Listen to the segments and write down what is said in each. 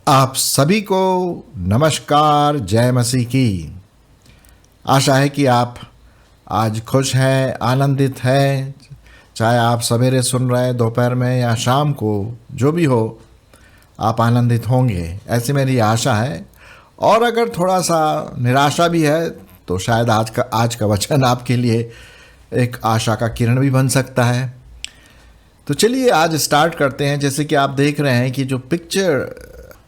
आप सभी को नमस्कार, जय मसीह की। आशा है कि आप आज खुश हैं, आनंदित हैं। चाहे आप सवेरे सुन रहे हैं, दोपहर में या शाम को, जो भी हो, आप आनंदित होंगे, ऐसी मेरी आशा है। और अगर थोड़ा सा निराशा भी है तो शायद आज का वचन आपके लिए एक आशा का किरण भी बन सकता है। तो चलिए आज स्टार्ट करते हैं। जैसे कि आप देख रहे हैं कि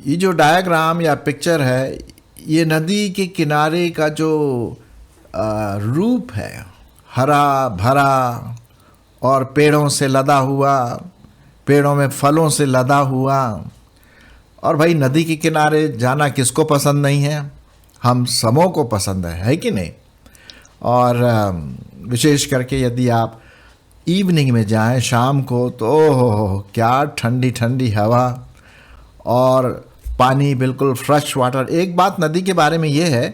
ये जो डायग्राम या पिक्चर है, ये नदी के किनारे का जो रूप है, हरा भरा और पेड़ों से लदा हुआ, पेड़ों में फलों से लदा हुआ। और भाई, नदी के किनारे जाना किसको पसंद नहीं है? हम सबों को पसंद है कि नहीं? और विशेष करके यदि आप इवनिंग में जाएं, शाम को, तो ओहो क्या ठंडी ठंडी हवा और पानी, बिल्कुल फ्रेश वाटर। एक बात नदी के बारे में ये है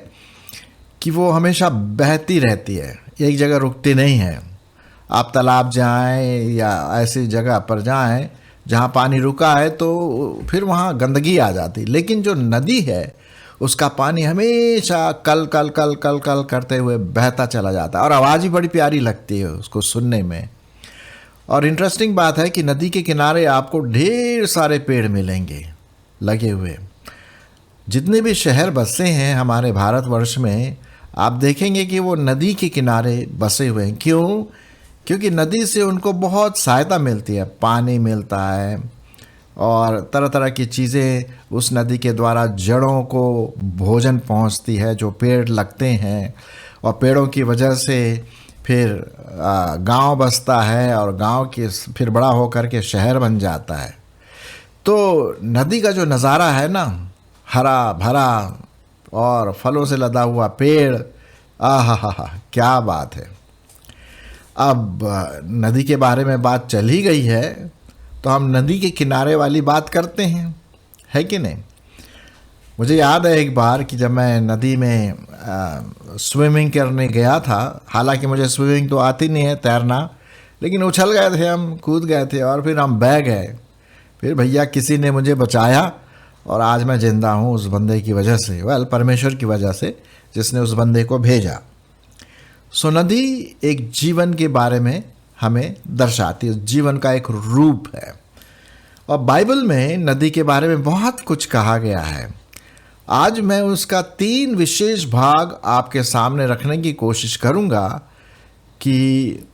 कि वो हमेशा बहती रहती है, एक जगह रुकती नहीं है। आप तालाब जाएं या ऐसी जगह पर जाएं जहाँ पानी रुका है तो फिर वहाँ गंदगी आ जाती, लेकिन जो नदी है उसका पानी हमेशा कल कल कल कल कल करते हुए बहता चला जाता है और आवाज़ भी बड़ी प्यारी लगती है उसको सुनने में। और इंटरेस्टिंग बात है कि नदी के किनारे आपको ढेर सारे पेड़ मिलेंगे लगे हुए। जितने भी शहर बसे हैं हमारे भारतवर्ष में, आप देखेंगे कि वो नदी के किनारे बसे हुए हैं। क्यों? क्योंकि नदी से उनको बहुत सहायता मिलती है, पानी मिलता है और तरह तरह की चीज़ें उस नदी के द्वारा जड़ों को भोजन पहुंचती है, जो पेड़ लगते हैं। और पेड़ों की वजह से फिर गांव बसता है और गांव के फिर बड़ा होकर के शहर बन जाता है। तो नदी का जो नज़ारा है ना, हरा भरा और फलों से लदा हुआ पेड़, आहा क्या बात है। अब नदी के बारे में बात चल ही गई है तो हम नदी के किनारे वाली बात करते हैं, है कि नहीं? मुझे याद है एक बार कि जब मैं नदी में स्विमिंग करने गया था। हालांकि मुझे स्विमिंग तो आती नहीं है, तैरना, लेकिन उछल गए थे हम, कूद गए थे और फिर हम बह गए। फिर भैया किसी ने मुझे बचाया और आज मैं जिंदा हूँ उस बंदे की वजह से, परमेश्वर की वजह से, जिसने उस बंदे को भेजा। सो नदी एक जीवन के बारे में हमें दर्शाती है, जीवन का एक रूप है। और बाइबल में नदी के बारे में बहुत कुछ कहा गया है। आज मैं उसका 3 विशेष भाग आपके सामने रखने की कोशिश करूँगा कि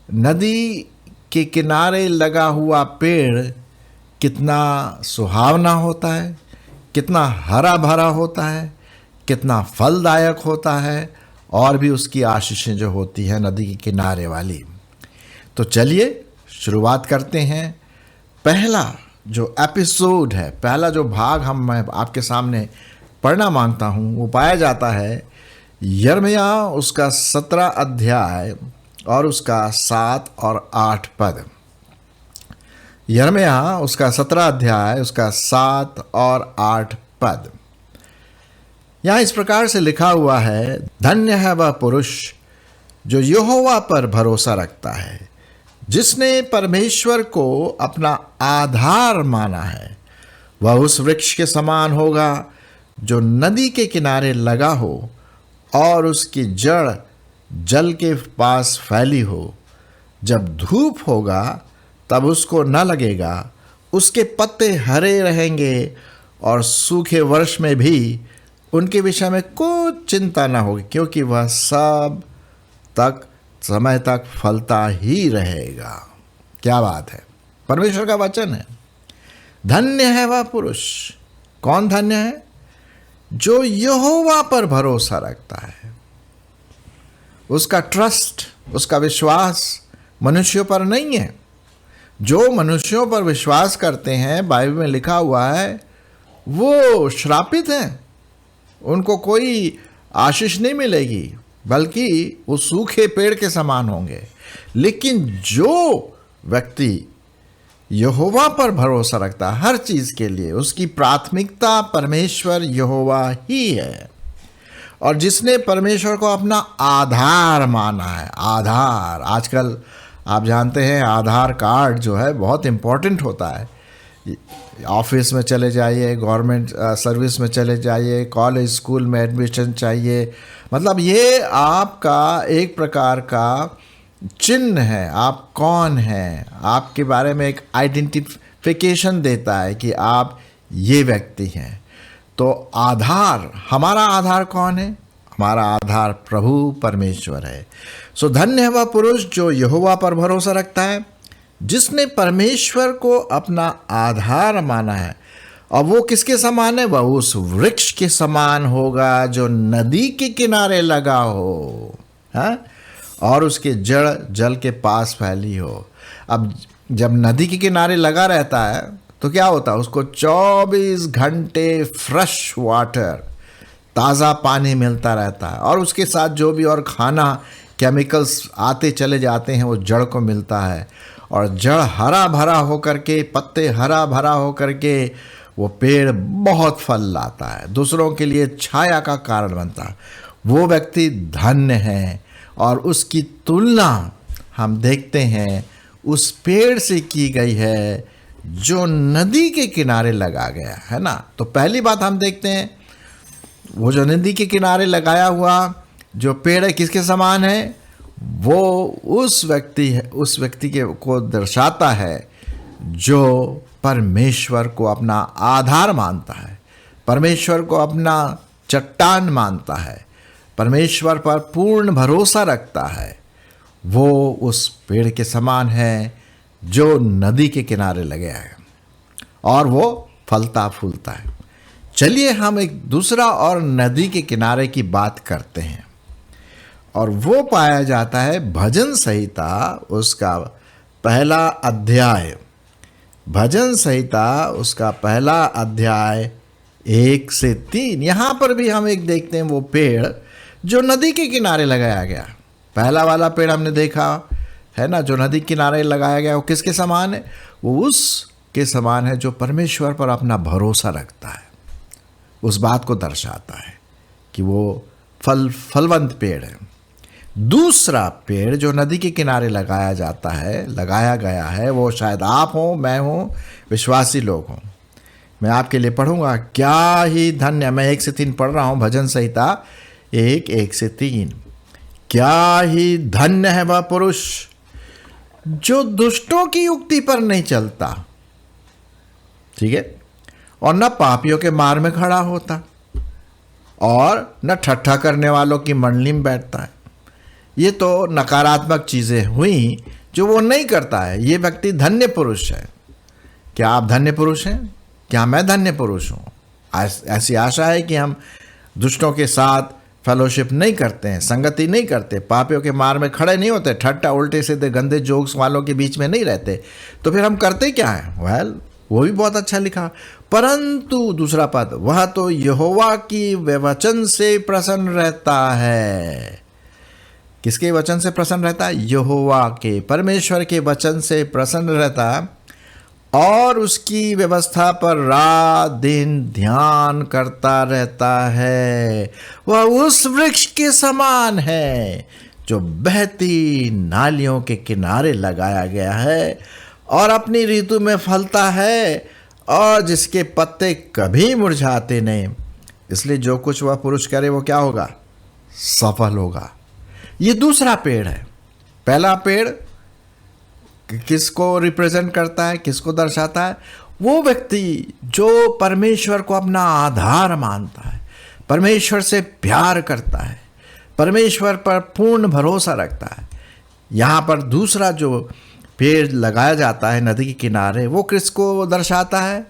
नदी के किनारे लगा हुआ पेड़ कितना सुहावना होता है, कितना हरा भरा होता है, कितना फलदायक होता है, और भी उसकी आशीषें जो होती हैं नदी के किनारे वाली। तो चलिए शुरुआत करते हैं। पहला जो एपिसोड है, पहला जो भाग मैं आपके सामने पढ़ना मांगता हूँ, वो पाया जाता है यिर्मयाह उसका 17 अध्याय और उसका 7 और 8 पद। यिर्मयाह उसका 17 अध्याय उसका 7 और 8 पद। यहाँ इस प्रकार से लिखा हुआ है, धन्य है वह पुरुष जो यहोवा पर भरोसा रखता है, जिसने परमेश्वर को अपना आधार माना है। वह उस वृक्ष के समान होगा जो नदी के किनारे लगा हो और उसकी जड़ जल के पास फैली हो। जब धूप होगा तब उसको न लगेगा, उसके पत्ते हरे रहेंगे और सूखे वर्ष में भी उनके विषय में कुछ चिंता न होगी, क्योंकि वह सब समय तक फलता ही रहेगा। क्या बात है, परमेश्वर का वचन है। धन्य है वह पुरुष। कौन धन्य है? जो यहोवा पर भरोसा रखता है। उसका ट्रस्ट, उसका विश्वास मनुष्यों पर नहीं है। जो मनुष्यों पर विश्वास करते हैं, बाइबल में लिखा हुआ है, वो श्रापित हैं, उनको कोई आशीष नहीं मिलेगी, बल्कि वो सूखे पेड़ के समान होंगे। लेकिन जो व्यक्ति यहोवा पर भरोसा रखता है हर चीज के लिए, उसकी प्राथमिकता परमेश्वर यहोवा ही है, और जिसने परमेश्वर को अपना आधार माना है। आधार, आजकल आप जानते हैं आधार कार्ड जो है बहुत इम्पोर्टेंट होता है। ऑफिस में चले जाइए, गवर्नमेंट सर्विस में चले जाइए, कॉलेज स्कूल में एडमिशन चाहिए, मतलब ये आपका एक प्रकार का चिन्ह है, आप कौन हैं, आपके बारे में एक आइडेंटिफिकेशन देता है कि आप ये व्यक्ति हैं। तो आधार, हमारा आधार कौन है? हमारा आधार प्रभु परमेश्वर है। सो धन्य है वह पुरुष जो यहोवा पर भरोसा रखता है, जिसने परमेश्वर को अपना आधार माना है। और वो किसके समान है? वह उस वृक्ष के समान होगा जो नदी के किनारे लगा हो, हाँ, और उसके जड़ जल के पास फैली हो। अब जब नदी के किनारे लगा रहता है तो क्या होता है? उसको 24 घंटे फ्रेश वाटर, ताज़ा पानी मिलता रहता है, और उसके साथ जो भी और खाना केमिकल्स आते चले जाते हैं वो जड़ को मिलता है। और जड़ हरा भरा होकर के, पत्ते हरा भरा होकर के वो पेड़ बहुत फल लाता है, दूसरों के लिए छाया का कारण बनता है। वो व्यक्ति धन्य है। और उसकी तुलना हम देखते हैं उस पेड़ से की गई है जो नदी के किनारे लगा गया है ना। तो पहली बात हम देखते हैं वो जो नदी के किनारे लगाया हुआ जो पेड़ है किसके समान है? वो उस व्यक्ति को दर्शाता है जो परमेश्वर को अपना आधार मानता है, परमेश्वर को अपना चट्टान मानता है, परमेश्वर पर पूर्ण भरोसा रखता है। वो उस पेड़ के समान है जो नदी के किनारे लगे है और वो फलता फूलता है। चलिए हम एक दूसरा और नदी के किनारे की बात करते हैं, और वो पाया जाता है भजन संहिता उसका पहला अध्याय। भजन संहिता उसका पहला अध्याय 1 से 3। यहाँ पर भी हम एक देखते हैं वो पेड़ जो नदी के किनारे लगाया गया। पहला वाला पेड़ हमने देखा है ना, जो नदी किनारे लगाया गया, वो किसके समान है? वो उसके समान है जो परमेश्वर पर अपना भरोसा रखता है। उस बात को दर्शाता है कि वो फलवंत पेड़ है। दूसरा पेड़ जो नदी के किनारे लगाया गया है, वो शायद आप हो, मैं हूँ, विश्वासी लोग हों। मैं आपके लिए पढ़ूंगा। क्या ही धन्य, मैं 1 से 3 पढ़ रहा हूँ, भजन संहिता 1 से 3। क्या ही धन्य है वह पुरुष जो दुष्टों की युक्ति पर नहीं चलता, ठीक है, और न पापियों के मार्ग में खड़ा होता, और न ठट्ठा करने वालों की मंडली में बैठता है। ये तो नकारात्मक चीज़ें हुई जो वो नहीं करता है। ये व्यक्ति धन्य पुरुष है। क्या आप धन्य पुरुष हैं? क्या मैं धन्य पुरुष हूँ? ऐसी आशा है कि हम दुष्टों के साथ फेलोशिप नहीं करते हैं, संगति नहीं करते, पापियों के मार में खड़े नहीं होते, ठट्ठा उल्टे सीधे गंदे जोक्स वालों के बीच में नहीं रहते। तो फिर हम करते क्या हैं? वो भी बहुत अच्छा लिखा। परंतु दूसरा पद, वह तो यहोवा की वचन से प्रसन्न रहता है। किसके वचन से प्रसन्न रहता है? यहोवा के, परमेश्वर के वचन से प्रसन्न रहता है, और उसकी व्यवस्था पर रात दिन ध्यान करता रहता है। वह उस वृक्ष के समान है जो बहती नालियों के किनारे लगाया गया है और अपनी ऋतु में फलता है, और जिसके पत्ते कभी मुरझाते नहीं। इसलिए जो कुछ वह पुरुष करे वो क्या होगा? सफल होगा। ये दूसरा पेड़ है। पहला पेड़ किसको रिप्रेजेंट करता है, किसको दर्शाता है? वो व्यक्ति जो परमेश्वर को अपना आधार मानता है, परमेश्वर से प्यार करता है, परमेश्वर पर पूर्ण भरोसा रखता है। यहाँ पर दूसरा जो पेड़ लगाया जाता है नदी के किनारे, वो किसको दर्शाता है?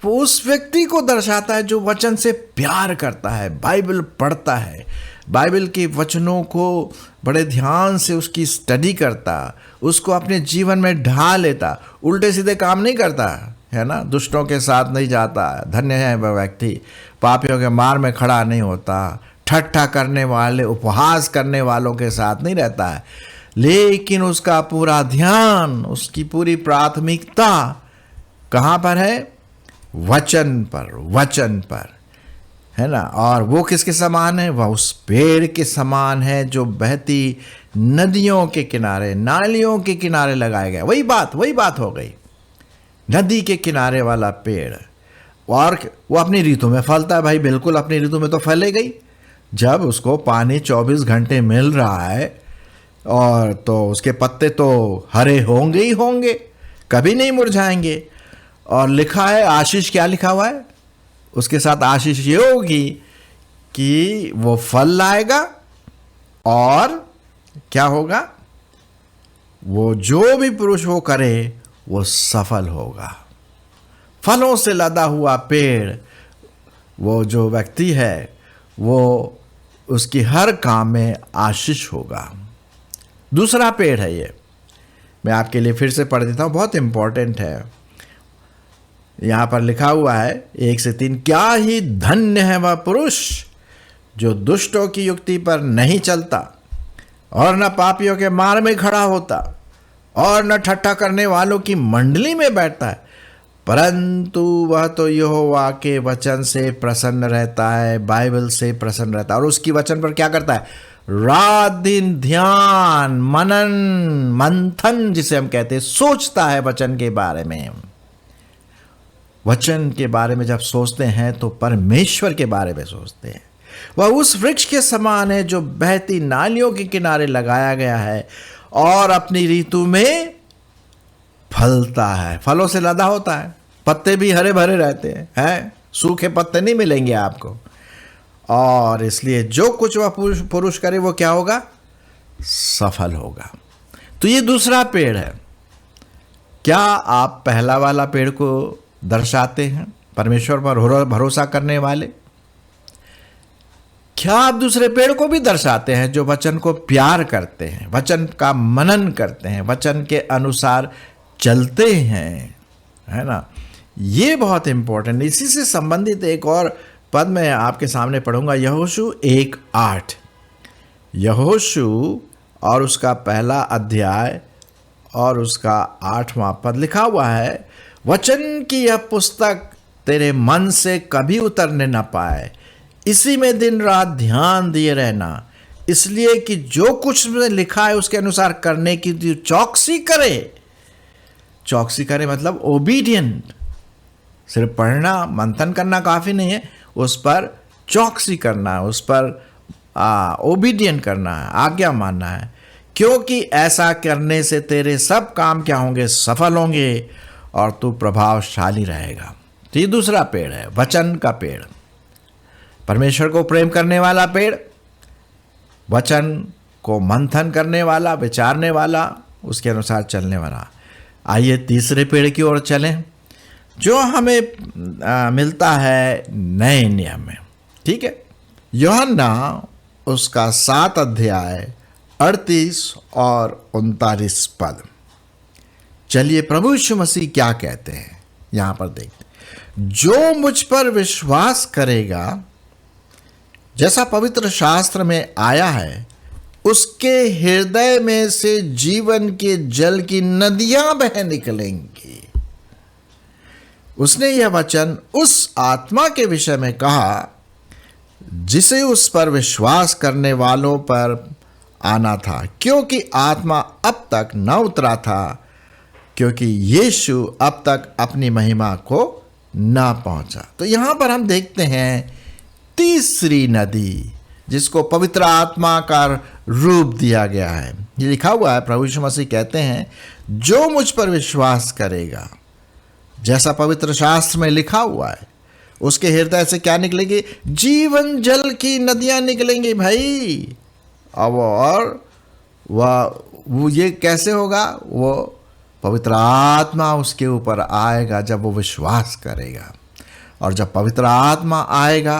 वो उस व्यक्ति को दर्शाता है जो वचन से प्यार करता है, बाइबल पढ़ता है, बाइबल के वचनों को बड़े ध्यान से उसकी स्टडी करता, उसको अपने जीवन में ढाल लेता, उल्टे सीधे काम नहीं करता है ना, दुष्टों के साथ नहीं जाता। धन्य है वह व्यक्ति, पापियों के मार में खड़ा नहीं होता, ठट्ठा करने वाले, उपहास करने वालों के साथ नहीं रहता है, लेकिन उसका पूरा ध्यान, उसकी पूरी प्राथमिकता कहाँ पर है? वचन पर, वचन पर, है ना। और वो किसके समान है? वह उस पेड़ के समान है जो बहती नदियों के किनारे, नालियों के किनारे लगाया गया। वही बात हो गई, नदी के किनारे वाला पेड़। और वो अपनी ऋतु में फलता है भाई, बिल्कुल अपनी ऋतु में तो फैलेगा ही। जब उसको पानी 24 घंटे मिल रहा है और तो उसके पत्ते तो हरे होंगे ही होंगे, कभी नहीं मुरझाएंगे। और लिखा है आशीष, क्या लिखा हुआ है उसके साथ? आशीष ये होगी कि वो फल लाएगा और क्या होगा? वो जो भी पुरुष वो करे वो सफल होगा। फलों से लदा हुआ पेड़, वो जो व्यक्ति है वो उसकी हर काम में आशीष होगा। दूसरा पेड़ है ये, मैं आपके लिए फिर से पढ़ देता हूँ, बहुत इंपॉर्टेंट है। यहाँ पर लिखा हुआ है 1 से 3, क्या ही धन्य है वह पुरुष जो दुष्टों की युक्ति पर नहीं चलता और न पापियों के मार्ग में खड़ा होता और न ठट्ठा करने वालों की मंडली में बैठता है, परंतु वह तो यहोवा के वचन से प्रसन्न रहता है, बाइबल से प्रसन्न रहता है। और उसकी वचन पर क्या करता है? रात दिन ध्यान, मनन, मंथन जिसे हम कहते हैं, सोचता है वचन के बारे में। वचन के बारे में जब सोचते हैं तो परमेश्वर के बारे में सोचते हैं। वह उस वृक्ष के समान है जो बहती नालियों के किनारे लगाया गया है और अपनी ऋतु में फलता है, फलों से लदा होता है, पत्ते भी हरे भरे रहते हैं, सूखे पत्ते नहीं मिलेंगे आपको। और इसलिए जो कुछ वह पुरुष करे वो क्या होगा? सफल होगा। तो ये दूसरा पेड़ है। क्या आप पहला वाला पेड़ को दर्शाते हैं, परमेश्वर पर भरोसा करने वाले? क्या आप दूसरे पेड़ को भी दर्शाते हैं जो वचन को प्यार करते हैं, वचन का मनन करते हैं, वचन के अनुसार चलते हैं, है ना। ये बहुत इंपॉर्टेंट। इसी से संबंधित एक और पद मैं आपके सामने पढ़ूंगा, यहोशू 1:8। यहोशू और उसका पहला अध्याय और उसका 8वां पद लिखा हुआ है, वचन की यह पुस्तक तेरे मन से कभी उतरने न पाए, इसी में दिन रात ध्यान दिए रहना, इसलिए कि जो कुछ में लिखा है उसके अनुसार करने की तू चौकसी करे। चौकसी करे मतलब ओबीडियंट। सिर्फ पढ़ना, मंथन करना काफ़ी नहीं है, उस पर चौकसी करना है, उस पर ओबीडियंट करना है, आज्ञा मानना है, क्योंकि ऐसा करने से तेरे सब काम क्या होंगे? सफल होंगे और तू प्रभावशाली रहेगा। तो ये दूसरा पेड़ है, वचन का पेड़, परमेश्वर को प्रेम करने वाला पेड़, वचन को मंथन करने वाला, विचारने वाला, उसके अनुसार चलने वाला। आइए तीसरे पेड़ की ओर चलें जो हमें मिलता है नए नियम में। ठीक है, यूहन्ना उसका 7 अध्याय 38 और 39 पद। चलिए प्रभु यीशु मसीह क्या कहते हैं यहां पर देखते हैं। जो मुझ पर विश्वास करेगा, जैसा पवित्र शास्त्र में आया है, उसके हृदय में से जीवन के जल की नदियां बह निकलेंगी। उसने यह वचन उस आत्मा के विषय में कहा जिसे उस पर विश्वास करने वालों पर आना था, क्योंकि आत्मा अब तक न उतरा था, क्योंकि यीशु अब तक अपनी महिमा को न पहुंचा। तो यहां पर हम देखते हैं तीसरी नदी जिसको पवित्र आत्मा का रूप दिया गया है। ये लिखा हुआ है, प्रभु यीशु मसीह कहते हैं जो मुझ पर विश्वास करेगा, जैसा पवित्र शास्त्र में लिखा हुआ है, उसके हृदय से क्या निकलेगी? जीवन जल की नदियां निकलेंगी भाई। अब और वो ये कैसे होगा? वो पवित्र आत्मा उसके ऊपर आएगा जब वो विश्वास करेगा। और जब पवित्र आत्मा आएगा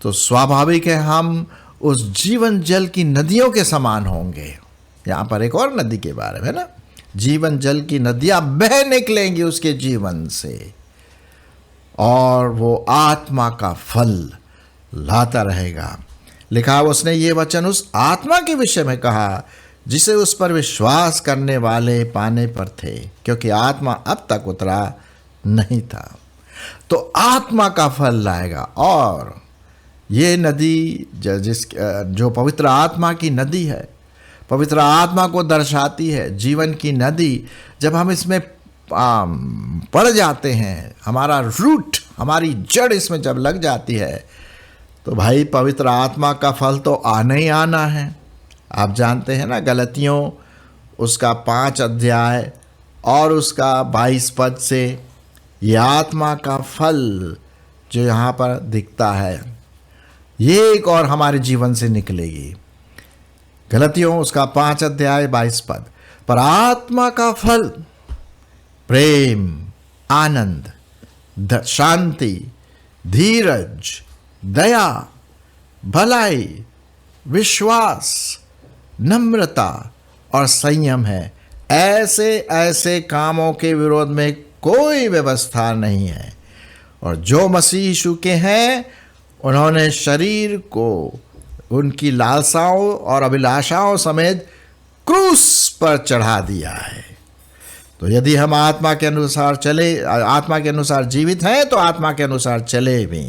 तो स्वाभाविक है हम उस जीवन जल की नदियों के समान होंगे। यहाँ पर एक और नदी के बारे में ना, जीवन जल की नदियां बह निकलेंगी उसके जीवन से और वो आत्मा का फल लाता रहेगा। लिखा उसने ये वचन उस आत्मा के विषय में कहा जिसे उस पर विश्वास करने वाले पाने पर थे, क्योंकि आत्मा अब तक उतरा नहीं था। तो आत्मा का फल लाएगा। और ये नदी जो पवित्र आत्मा की नदी है, पवित्र आत्मा को दर्शाती है, जीवन की नदी, जब हम इसमें पड़ जाते हैं, हमारा रूट, हमारी जड़ इसमें जब लग जाती है, तो भाई पवित्र आत्मा का फल तो आना ही आना है। आप जानते हैं ना, गलतियों उसका 5 अध्याय और उसका 22 पद से ये आत्मा का फल जो यहाँ पर दिखता है, ये एक और हमारे जीवन से निकलेगी। गलतियों उसका 5 अध्याय 22 पद, पर आत्मा का फल प्रेम, आनंद, शांति, धीरज, दया, भलाई, विश्वास, नम्रता और संयम है। ऐसे ऐसे कामों के विरोध में कोई व्यवस्था नहीं है। और जो मसीह यीशु के हैं, उन्होंने शरीर को उनकी लालसाओं और अभिलाषाओं समेत क्रूस पर चढ़ा दिया है। तो यदि हम आत्मा के अनुसार चले, आत्मा के अनुसार जीवित हैं, तो आत्मा के अनुसार चले भी।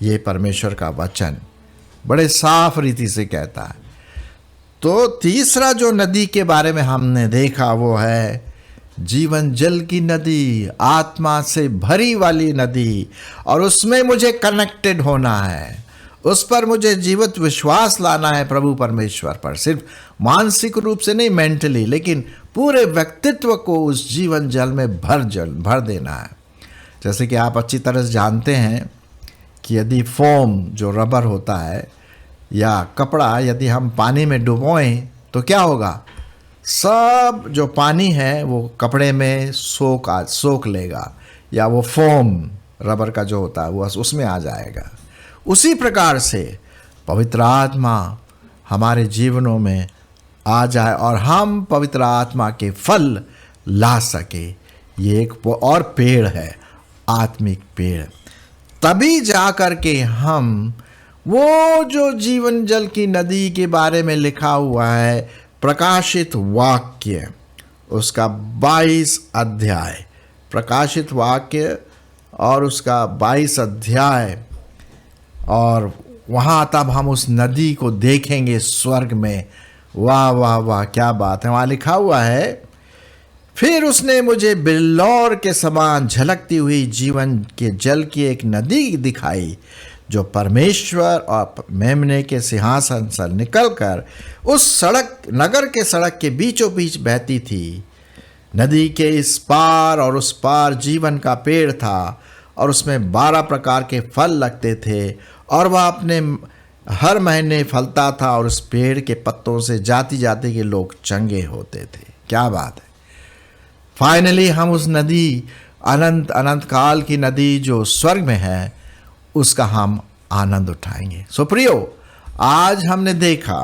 ये परमेश्वर का वचन बड़े साफ रीति से कहता है। तो तीसरा जो नदी के बारे में हमने देखा वो है जीवन जल की नदी, आत्मा से भरी वाली नदी, और उसमें मुझे कनेक्टेड होना है, उस पर मुझे जीवित विश्वास लाना है प्रभु परमेश्वर पर, सिर्फ मानसिक रूप से नहीं, मेंटली, लेकिन पूरे व्यक्तित्व को उस जीवन जल में भर देना है। जैसे कि आप अच्छी तरह से जानते हैं कि यदि फोम जो रबर होता है या कपड़ा यदि हम पानी में डुबोएं तो क्या होगा, सब जो पानी है वो कपड़े में सोख लेगा, या वो फोम रबर का जो होता है वो उसमें आ जाएगा। उसी प्रकार से पवित्र आत्मा हमारे जीवनों में आ जाए और हम पवित्र आत्मा के फल ला सके। ये एक और पेड़ है, आत्मिक पेड़। तभी जा कर के हम वो जो जीवन जल की नदी के बारे में लिखा हुआ है, प्रकाशित वाक्य उसका 22 अध्याय, प्रकाशित वाक्य और उसका 22 अध्याय, और वहाँ तब हम उस नदी को देखेंगे स्वर्ग में। वाह वाह वाह, क्या बात है। वहाँ लिखा हुआ है, फिर उसने मुझे बिल्लौर के समान झलकती हुई जीवन के जल की एक नदी दिखाई, जो परमेश्वर और मेमने के सिंहासन से निकलकर उस नगर के सड़क के बीचों बीच बहती थी। नदी के इस पार और उस पार जीवन का पेड़ था, और उसमें 12 प्रकार के फल लगते थे, और वह अपने हर महीने फलता था, और उस पेड़ के पत्तों से जाति जाति के लोग चंगे होते थे। क्या बात है। फाइनली हम उस नदी, अनंत काल की नदी जो स्वर्ग में है, उसका हम आनंद उठाएंगे। सो प्रियो, आज हमने देखा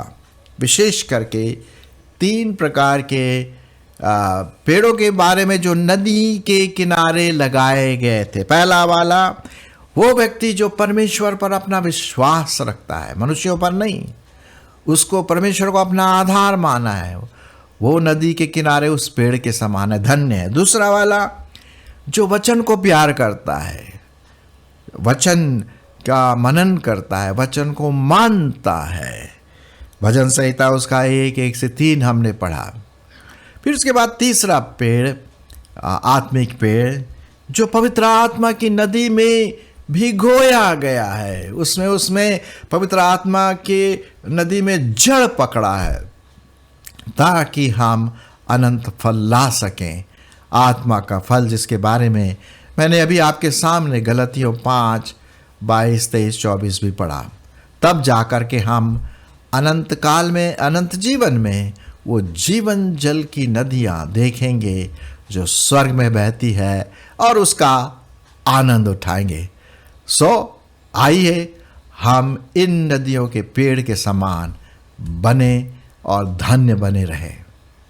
विशेष करके 3 प्रकार के पेड़ों के बारे में जो नदी के किनारे लगाए गए थे। पहला वाला, वो व्यक्ति जो परमेश्वर पर अपना विश्वास रखता है, मनुष्यों पर नहीं, उसको परमेश्वर को अपना आधार माना है, वो नदी के किनारे उस पेड़ के समान है, धन्य है। दूसरा वाला, जो वचन को प्यार करता है, वचन का मनन करता है, वचन को मानता है। भजन संहिता उसका 1 से 3 हमने पढ़ा। फिर उसके बाद तीसरा पेड़, आत्मिक पेड़, जो पवित्र आत्मा की नदी में भिगोया गया है, उसमें पवित्र आत्मा के नदी में जड़ पकड़ा है, ताकि हम अनंत फल ला सकें। आत्मा का फल जिसके बारे में मैंने अभी आपके सामने गलतियों 5, 22, 23, 24 भी पढ़ा। तब जाकर के हम अनंत काल में, अनंत जीवन में वो जीवन जल की नदियाँ देखेंगे जो स्वर्ग में बहती है, और उसका आनंद उठाएंगे। सो आइए हम इन नदियों के पेड़ के समान बने और धन्य बने रहें।